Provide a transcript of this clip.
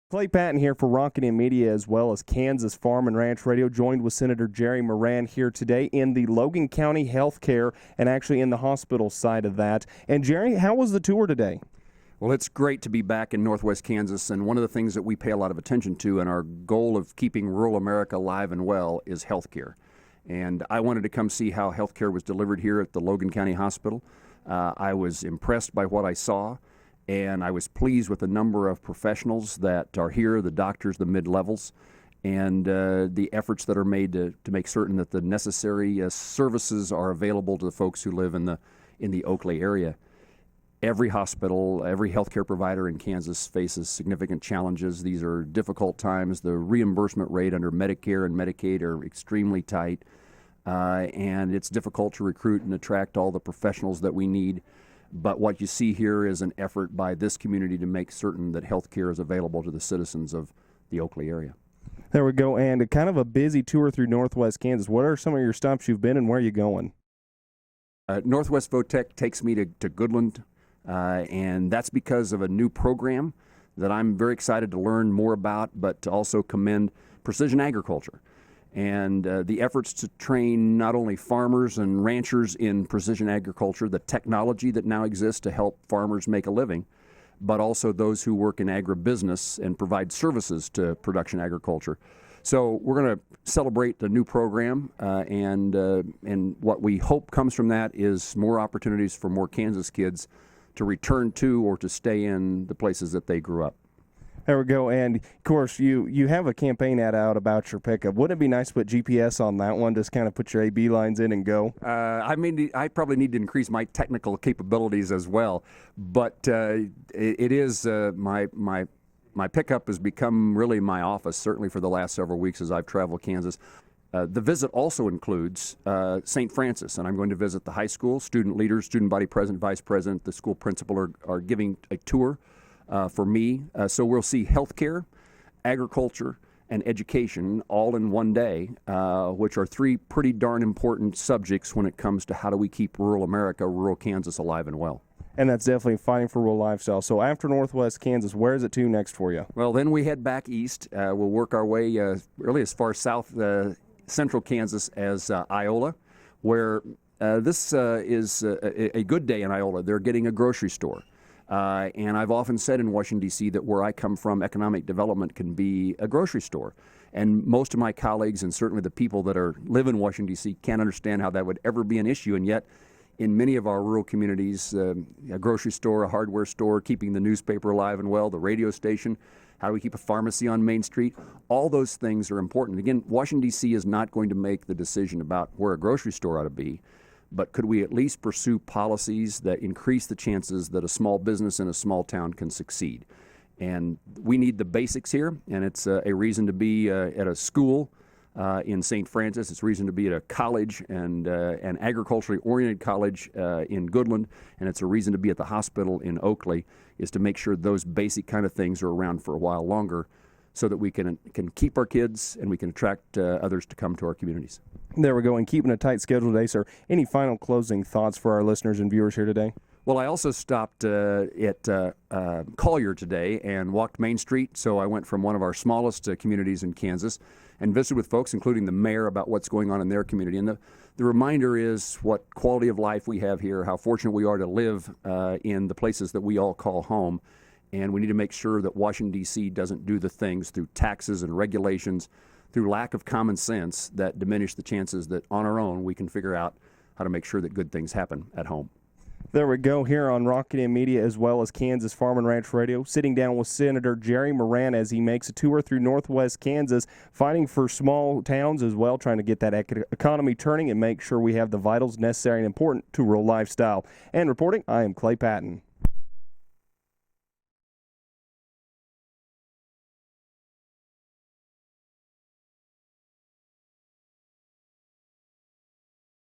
Clay Patton here for Rocket Media as well as Kansas Farm and Ranch Radio, joined with Senator Jerry Moran here today in the Logan County Healthcare and actually in the hospital side of that. And Jerry, how was the tour today? Well, it's great to be back in Northwest Kansas, and one of the things that we pay a lot of attention to, and our goal of keeping rural America alive and well, is healthcare. And I wanted to come see how healthcare was delivered here at the Logan County Hospital. I was impressed by what I saw, and I was pleased with the number of professionals that are here, the doctors, the mid-levels, and the efforts that are made to make certain that the necessary services are available to the folks who live in the Oakley area. Every hospital, every healthcare provider in Kansas faces significant challenges. These are difficult times. The reimbursement rate under Medicare and Medicaid are extremely tight, and it's difficult to recruit and attract all the professionals that we need. But what you see here is an effort by this community to make certain that health care is available to the citizens of the Oakley area. There we go, and kind of a busy tour through Northwest Kansas. What are some of your stops you've been and where are you going? Northwest Bowtech takes me to Goodland, and that's because of a new program that I'm very excited to learn more about, but to also commend precision agriculture. And the efforts to train not only farmers and ranchers in precision agriculture, the technology that now exists to help farmers make a living, but also those who work in agribusiness and provide services to production agriculture. So we're going to celebrate the new program, and what we hope comes from that is more opportunities for more Kansas kids to return to or to stay in the places that they grew up. There we go, and of course you have a campaign ad out about your pickup. Wouldn't it be nice to put GPS on that one, just kind of put your AB lines in and go? I probably need to increase my technical capabilities as well, but it is my pickup has become really my office, certainly for the last several weeks as I've traveled Kansas. The visit also includes St. Francis, and I'm going to visit the high school. Student leaders, student body president, vice president, the school principal are giving a tour for me. So we'll see healthcare, agriculture, and education all in one day, which are three pretty darn important subjects when it comes to how do we keep rural America, rural Kansas alive and well. And that's definitely fighting for rural lifestyle. So after Northwest Kansas, where is it to next for you? Well, then we head back east. We'll work our way really as far south, central Kansas as Iola, where this is a good day in Iola. They're getting a grocery store. And I've often said in Washington, D.C., that where I come from, economic development can be a grocery store. And most of my colleagues, and certainly the people that live in Washington, D.C., can't understand how that would ever be an issue. And yet, in many of our rural communities, a grocery store, a hardware store, keeping the newspaper alive and well, the radio station, how do we keep a pharmacy on Main Street? All those things are important. Again, Washington, D.C. is not going to make the decision about where a grocery store ought to be. But could we at least pursue policies that increase the chances that a small business in a small town can succeed? And we need the basics here, and it's a reason to be at a school in St. Francis. It's a reason to be at a college and an agriculturally oriented college in Goodland, and it's a reason to be at the hospital in Oakley, is to make sure those basic kind of things are around for a while longer so that we can keep our kids and we can attract others to come to our communities. There we go, and keeping a tight schedule today, sir. Any final closing thoughts for our listeners and viewers here today? Well, I also stopped at Collier today and walked Main Street, so I went from one of our smallest communities in Kansas and visited with folks, including the mayor, about what's going on in their community. And the reminder is what quality of life we have here, how fortunate we are to live in the places that we all call home. And we need to make sure that Washington, D.C. doesn't do the things through taxes and regulations, through lack of common sense, that diminish the chances that on our own we can figure out how to make sure that good things happen at home. There we go, here on Rocket Media as well as Kansas Farm and Ranch Radio, sitting down with Senator Jerry Moran as he makes a tour through Northwest Kansas, fighting for small towns as well, trying to get that economy turning and make sure we have the vitals necessary and important to rural lifestyle. And reporting, I am Clay Patton.